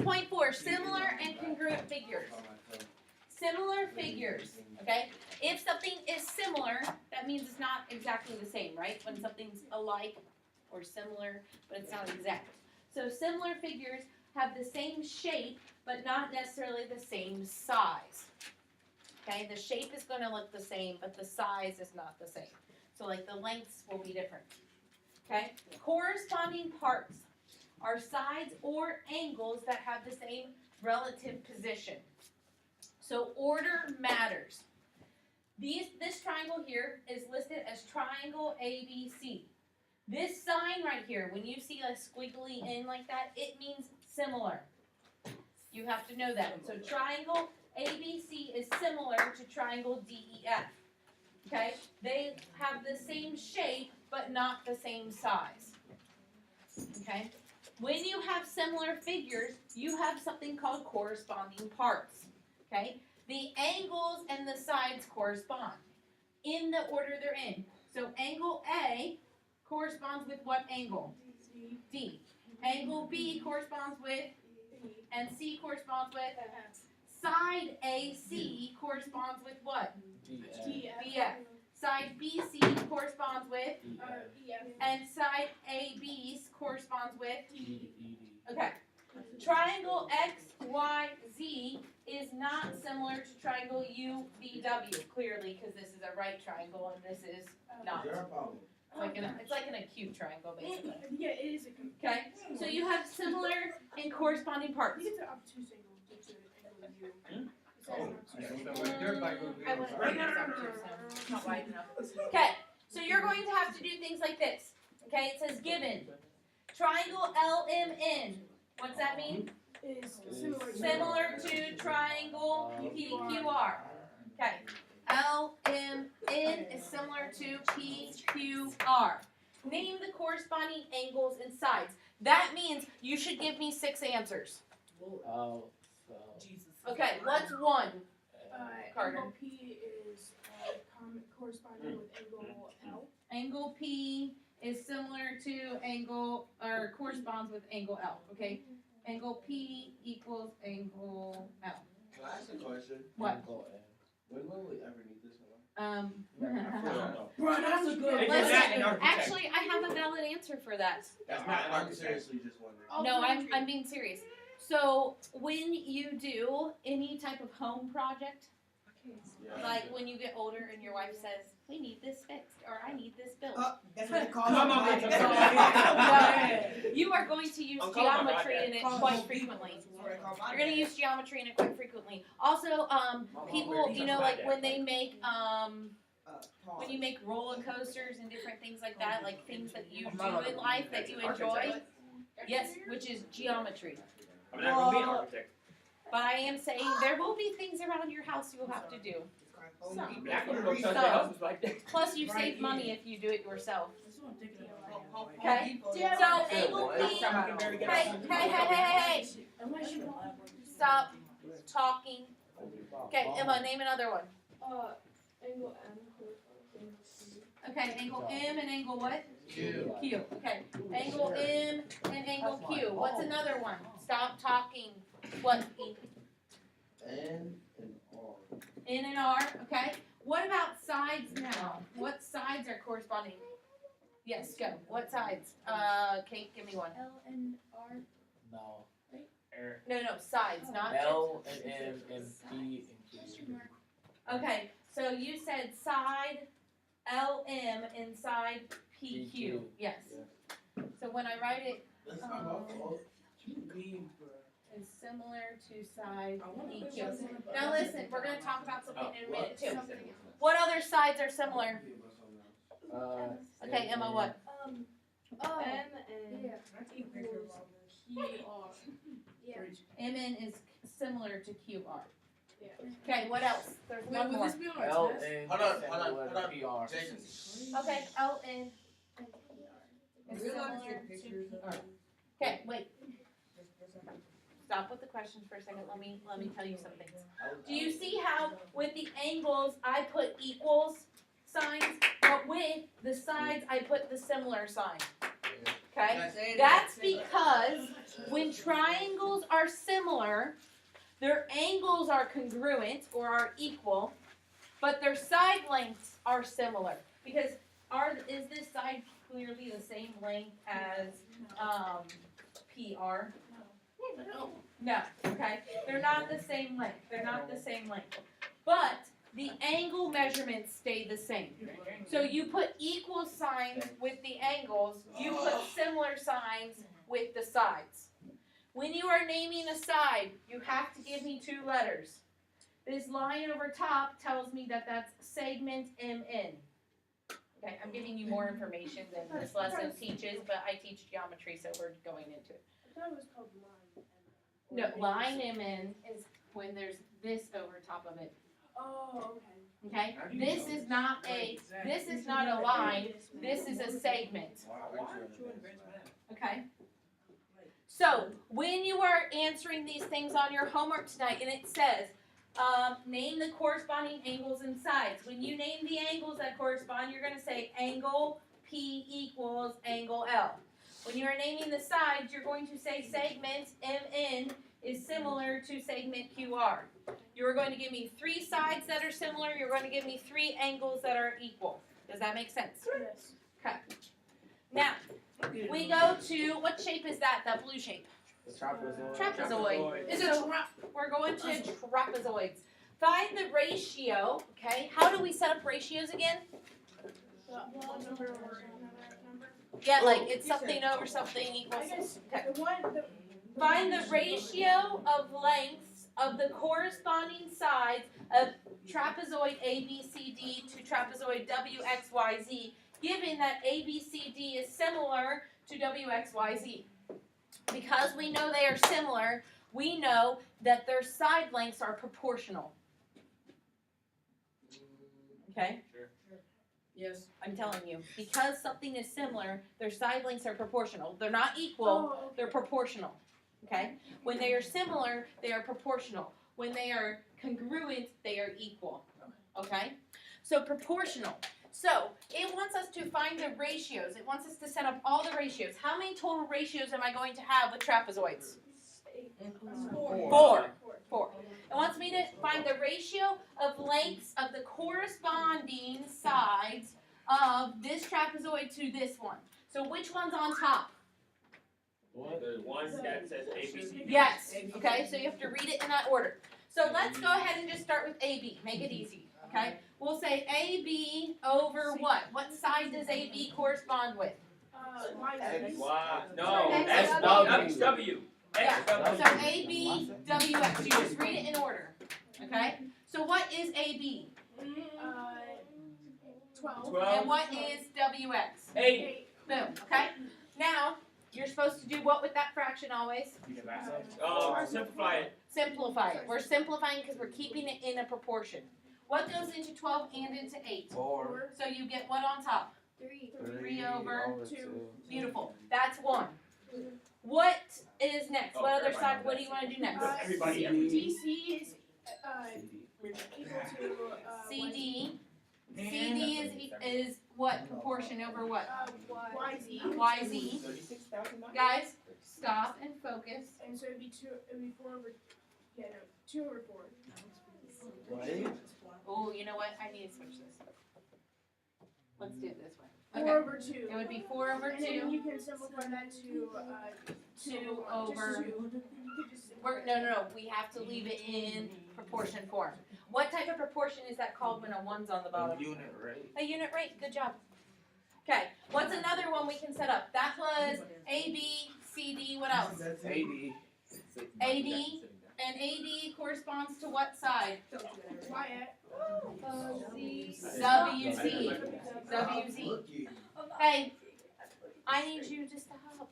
6.4, similar and congruent figures. Similar figures, okay? If something is similar, that means it's not exactly the same, right? When something's alike or similar, but it's not exact. So similar figures have the same shape, but not necessarily the same size. Okay, the shape is going to look the same, but the size is not the same. So like the lengths will be different. Okay, corresponding parts are sides or angles that have the same relative position. So order matters. This triangle here is listed as triangle ABC. This sign right here, when you see a squiggly in like that, it means similar. You have to know that. So triangle ABC is similar to triangle DEF. Okay? They have the same shape, but not the same size. Okay? When you have similar figures, you have something called corresponding parts. Okay? The angles and the sides correspond in the order they're in. So angle A corresponds with what angle? D. Angle B corresponds with, and C corresponds with, side AC corresponds with what? BF. Side BC corresponds with, and side AB corresponds with, okay. Triangle XYZ is not similar to triangle UVW, clearly, because this is a right triangle and this is not. It's like an acute triangle, basically. Yeah, it is a good. Okay, so you have similar and corresponding parts. You get the obtuse angle to angle U. It's not wide enough. Okay, so you're going to have to do things like this. Okay, it says given triangle LMN. What's that mean? Is Similar to triangle PQR. Okay. LMN is similar to PQR. Name the corresponding angles and sides. That means you should give me 6 answers. Okay, what's one? Carter. Angle P is corresponding with angle L. Angle P is similar to angle, or corresponds with angle L. Okay. Angle P equals angle L. Can I ask a question? What? When will we ever need this one? Bro, that's a good. Listen, actually, I have a valid answer for that. That's not. I'm seriously just wondering. No, I'm being serious. So when you do any type of home project, Yeah. like when you get older and your wife says, "We need this fixed," or "I need this built," That's what they call Come on, it. No, you are going to use I'm calling my geometry dad. in it quite frequently. You're going to use geometry in it quite frequently. Also, people, you know, like when they make, when you make roller coasters and different things like that, like things that you do in life that you enjoy, yes, which is geometry. I'm not going to be an architect. But I am saying there will be things around your house you'll have to do. I can go touch their houses like that. Plus, you save money if you do it yourself. Okay. So, angle P. Hey. Stop talking. Okay, Emma, name another one. Angle M. Okay, angle M and angle what? Q. Q. Okay, angle M and angle Q. What's another one? Stop talking. What? N and R. N and R. Okay. What about sides now? What sides are corresponding? Yes, go. What sides? Kate, give me one. L and R. No. No, sides, not. L and M and P and Q. Okay, so you said side LM and side PQ. PQ. Yes. So when I write it, That's not my fault. is similar to side PQ. Now listen, we're going to talk about something in a minute too. What other sides are similar? Okay, Emma, what? M and equals QR. Yeah. MN is similar to QR. Yeah. Okay, what else? There's one more. L and Hold on. PR. Jason. Okay, LN is similar to PR. Okay, wait. Stop with the questions for a second. Let me tell you some things. Do you see how with the angles I put equals signs, but with the sides I put the similar sign? Okay? That's because When triangles are similar, their angles are congruent or are equal, but their side lengths are similar. Because is this side clearly the same length as PR? No, okay? They're not the same length. They're not the same length. But the angle measurements stay the same. So you put equal signs with the angles, you put similar signs with the sides. When you are naming a side, you have to give me 2 letters. This line over top tells me that that's segment MN. Okay, I'm giving you more information than this lesson teaches, but I teach geometry, so we're going into it. I thought it was called line. No, line MN is when there's this over top of it. Oh, okay. Okay? This is not a line, this is a segment. Okay? So, when you are answering these things on your homework tonight, and it says, name the corresponding angles and sides. When you name the angles that correspond, you're going to say angle P equals angle L. When you are naming the sides, you're going to say segment MN is similar to segment QR. You're going to give me 3 sides that are similar. You're going to give me 3 angles that are equal. Does that make sense? Yes. Okay. Now, we go to, what shape is that? That blue shape? Trapezoid. Is So we're going to trapezoids. Find the ratio, okay? How do we set up ratios again? One number over another number. Yeah, like it's something over something I equals. guess Okay. the Find the ratio of lengths of the corresponding sides of trapezoid ABCD to trapezoid WXYZ, given that ABCD is similar to WXYZ. Because we know they are similar, we know that their side lengths are proportional. Okay? Yes. I'm telling you. Because something is similar, their side lengths are proportional. They're not equal, Oh, okay. they're proportional. Okay? When they are similar, they are proportional. When they are congruent, they are equal. Okay? So proportional. So it wants us to find the ratios. It wants us to set up all the ratios. How many total ratios am I going to have with trapezoids? 4. 4. It wants me to find the ratio of lengths of the corresponding sides of this trapezoid to this one. So which one's on top? The one that says ABC. Yes. Okay, so you have to read it in that order. So let's go ahead and just start with AB. Make it easy. Okay? We'll say AB over what? What side does AB correspond with? Wow. No, X, XW. Yeah. XW. So AB, WX. You just read it in order. Okay? So what is AB? 12. And what is WX? 8. Boom. Okay? Now, you're supposed to do what with that fraction always? Simplify it. Simplify it. We're simplifying because we're keeping it in a proportion. What goes into 12 and into 8? 4. So you get what on top? 3. 3 over 2. Beautiful. That's 1. What is next? Oh, What other everybody side? knows What do you want to do next? Everybody. DC is equal to CD. CD is what proportion over what? YZ. YZ. 36,000. Guys, stop and focus. And so it'd be 4 over. Yeah, no, 2 over 4. Right? Oh, you know what? I need to switch this. Let's do it this way. 4 Okay. over 2. It would be 4 over And then 2. you can simplify that to 2 over. No. We have to leave it in proportion form. What type of proportion is that called when a 1's on the bottom? Unit rate. A unit rate. Good job. Okay. What's another one we can set up? That was A, B, C, D. What else? 80. AD. And AD corresponds to what side? WZ. WZ. Hey, I need you just to help.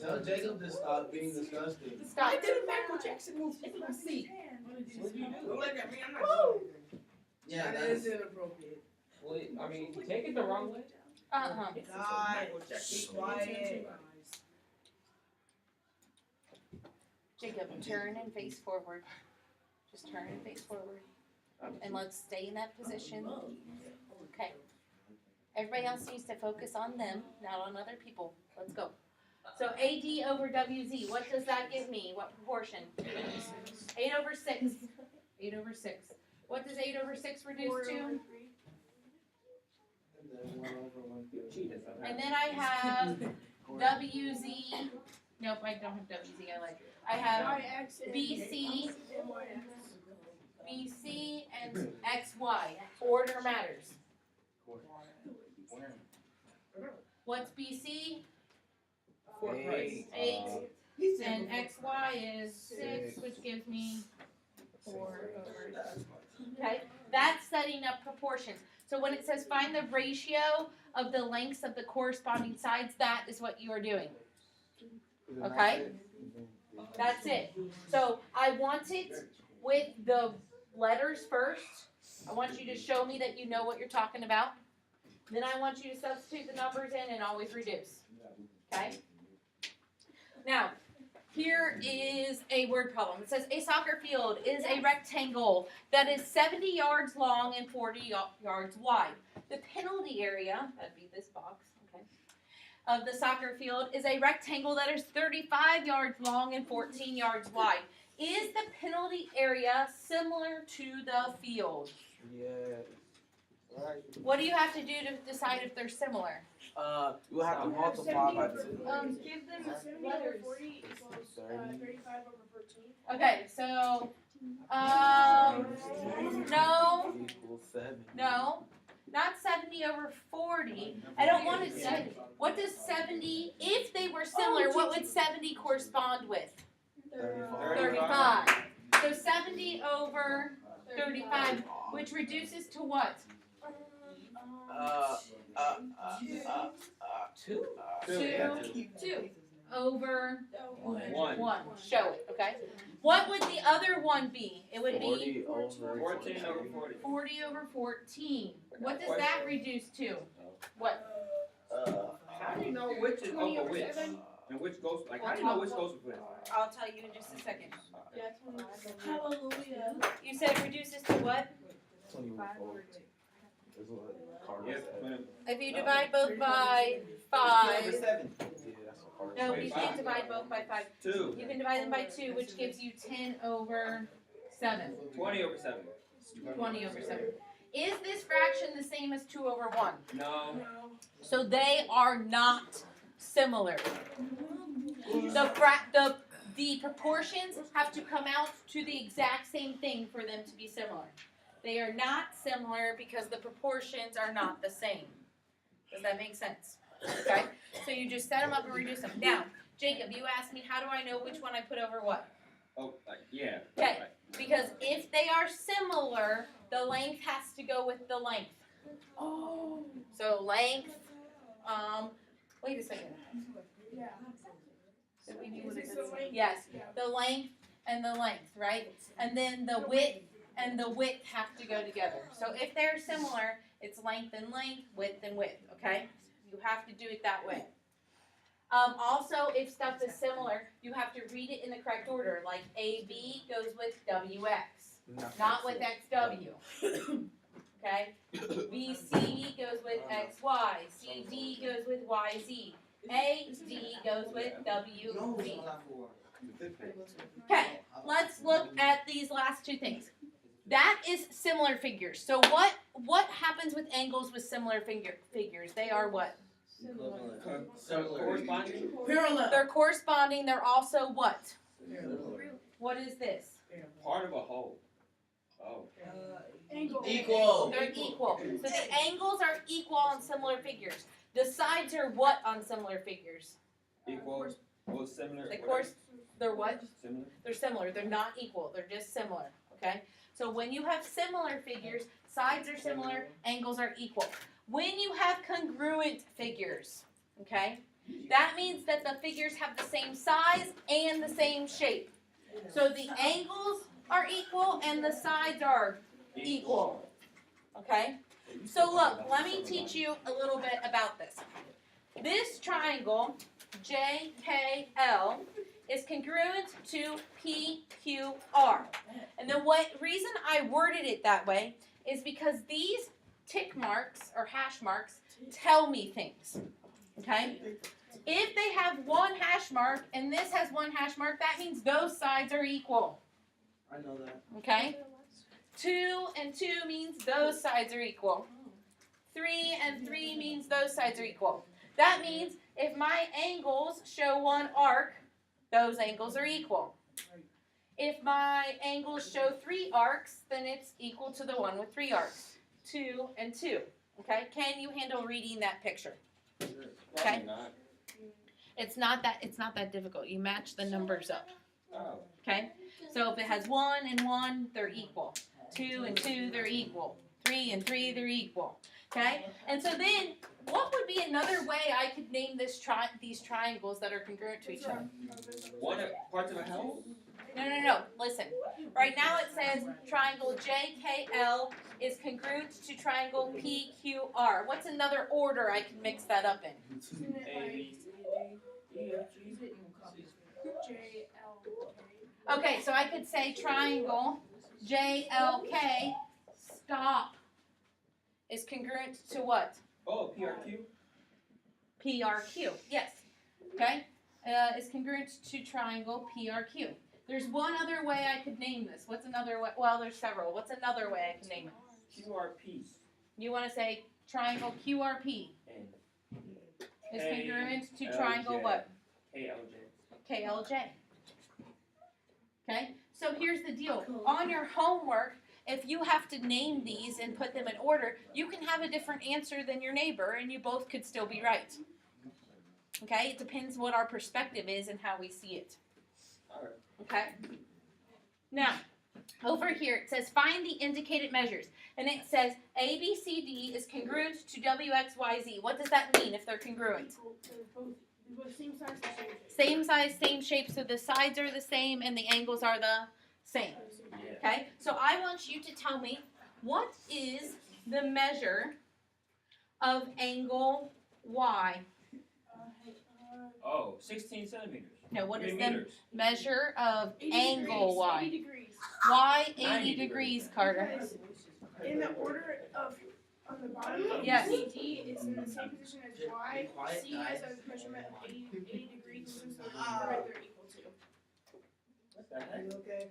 Tell Jacob to stop being disgusting. Stop. I did a Michael Jackson move in my seat. What did you do? Don't look at me, I'm not doing it. Yeah, That is inappropriate. Wait, I mean, you take it the wrong way. Uh-huh. God, be quiet. Jacob, turn and face forward. Just turn and face forward. And let's stay in that position. Okay. Everybody else needs to focus on them, not on other people. Let's go. So AD over WZ, what does that give me? What proportion? 8 over 6. 8 over 6. What does 8 over 6 reduce to? And then 1 over 1/3. And then I have WZ. Nope, I don't have WZ. I have BC. BC and XY. Order matters. What's BC? 8. And XY is 6, which gives me 4 over. Okay, that's setting up proportions. So when it says find the ratio of the lengths of the corresponding sides, that is what you are doing. Okay? That's it. So I want it with the letters first. I want you to show me that you know what you're talking about. Then I want you to substitute the numbers in and always reduce. Okay? Now, here is a word problem. It says a soccer field is a rectangle that is 70 yards long and 40 yards wide. The penalty area, that'd be this box, okay, of the soccer field is a rectangle that is 35 yards long and 14 yards wide. Is the penalty area similar to the field? Yeah. Right. What do you have to do to decide if they're similar? You have to multiply by 2. Give them 70 over letters. 40 equals 35 over 14. Okay, so, no, Equals 7. no, not 70 over 40. I don't want it 70. What does 70, if they were similar, what would 70 correspond with? 35. So 70 over 35, which reduces to what? 2. 2 over 1. 1. Show it, okay? What would the other one be? It would be 40 over 14 over 40. 40 over 14. What does that reduce to? What? How do you know which is over which? And which goes, like, how do you know which goes with which? I'll tell you in just a second. Yeah, 25. Hallelujah. You said it reduces to what? 20 over 40. That's what Carter Yes, said. ma'am. If you divide both by 5. Yeah, that's what Carter No, said. you can't divide both by 5. 2. You can divide them by 2, which gives you 10 over 7. 20 over 7. 20 over 7. Is this fraction the same as 2 over 1? No. So they are not similar. The proportions have to come out to the exact same thing for them to be similar. They are not similar because the proportions are not the same. Does that make sense? Okay? So you just set them up and reduce them. Now, Jacob, you asked me how do I know which one I put over what? Oh, yeah. Okay, because if they are similar, the length has to go with the length. Oh. So length, wait a second. Yeah. Did we do what it Is says? it the length? Yes, Yeah. the length and the length, right? And then the width and the width have to go together. So if they're similar, it's length and length, width and width, okay? You have to do it that way. Also, if stuff is similar, you have to read it in the correct order, like AB goes with WX, not with XW. Okay? BC goes with XY, CD goes with YZ, AD goes with WZ. Okay, let's look at these last two things. That is similar figures. So what happens with angles with similar figures? They are what? Corresponding? They're corresponding. They're also what? What is this? Part of a whole. Oh. Angle. Equal. They're equal. So the angles are equal on similar figures. The sides are what on similar figures? Equal. Well, similar. Of course, they're what? Similar. They're similar. They're not equal. They're just similar. Okay? So when you have similar figures, sides are similar, angles are equal. When you have congruent figures, okay, that means that the figures have the same size and the same shape. So the angles are equal and the sides are equal. Okay? So look, let me teach you a little bit about this. This triangle, JKL, is congruent to PQR. And the reason I worded it that way is because these tick marks or hash marks tell me things. Okay? If they have one hash mark and this has one hash mark, that means those sides are equal. I know that. Okay? 2 and 2 means those sides are equal. 3 and 3 means those sides are equal. That means if my angles show one arc, those angles are equal. If my angles show 3 arcs, then it's equal to the one with 3 arcs. 2 and 2. Okay? Can you handle reading that picture? Okay. Not. It's not that difficult. You match the numbers up. Oh. Okay? So if it has 1 and 1, they're equal. 2 and 2, they're equal. 3 and 3, they're equal. Okay? And so then, what would be another way I could name these triangles that are congruent to each other? One parts of a house? No. Listen. Right now it says triangle JKL is congruent to triangle PQR. What's another order I can mix that up in? Isn't it A, like B, C, D, E, F, G, J, L, K? Okay, so I could say triangle JLK stop is congruent to what? Oh, PRQ? PRQ. Yes. Okay? Is congruent to triangle PRQ. There's one other way I could name this. What's another way? Well, there's several. What's another way I can name it? QRP. You want to say triangle QRP is congruent to triangle what? ALJ. KLJ. Okay? So here's the deal. On your homework, if you have to name these and put them in order, you can have a different answer than your neighbor and you both could still be right. Okay? It depends what our perspective is and how we see it. Alright. Okay? Now, over here it says find the indicated measures. And it says ABCD is congruent to WXYZ. What does that mean if they're congruent? Equal to both same size, the same shape. Same size, same shape, so the sides are the same and the angles are the same. Okay? So I want you to tell me what is the measure of angle Y? Oh, 16 centimeters. No, what is the Meters. measure of 80 angle degrees, Y? 80 degrees. Why 80 90 degrees, Carter? Because in the order of on the bottom of Yes. CD, it's in the same position as Y. C has a measurement of 80 degrees, so right they're equal to. What the heck? Are you okay?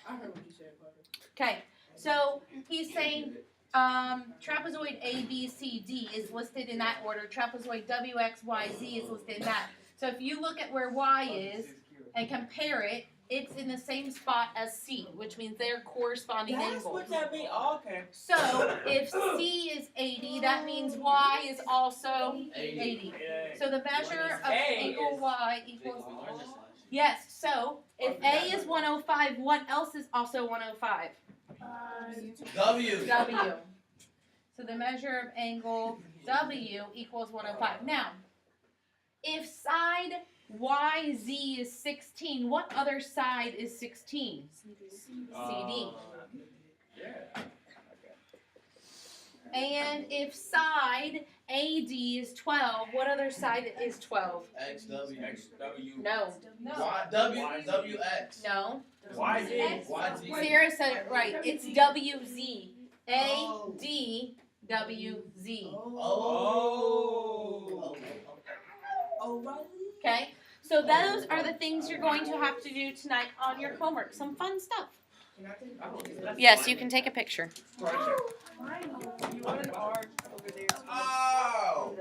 I heard what you said, Carter. Okay, so he's saying trapezoid ABCD is listed in that order. Trapezoid WXYZ is listed in that. So if you look at where Y is and compare it, it's in the same spot as C, which means they're corresponding angles. what that means. Oh, okay. So if C is 80, that means Y is also 80. So the measure of A angle is- Y equals. Yes, so if A is 105, what else is also 105? W. W. So the measure of angle W equals 105. Now, if side YZ is 16, what other side is 16? CD. Yeah. Yeah. And if side AD is 12, what other side is 12? XW. XW. No. WX. No. YZ. YZ. Sarah said it right. It's WZ. AD WZ. Oh. Okay? So those are the things you're going to have to do tonight on your homework. Some fun stuff. Can I take Yes, you can take a picture. You want an R over there? Oh.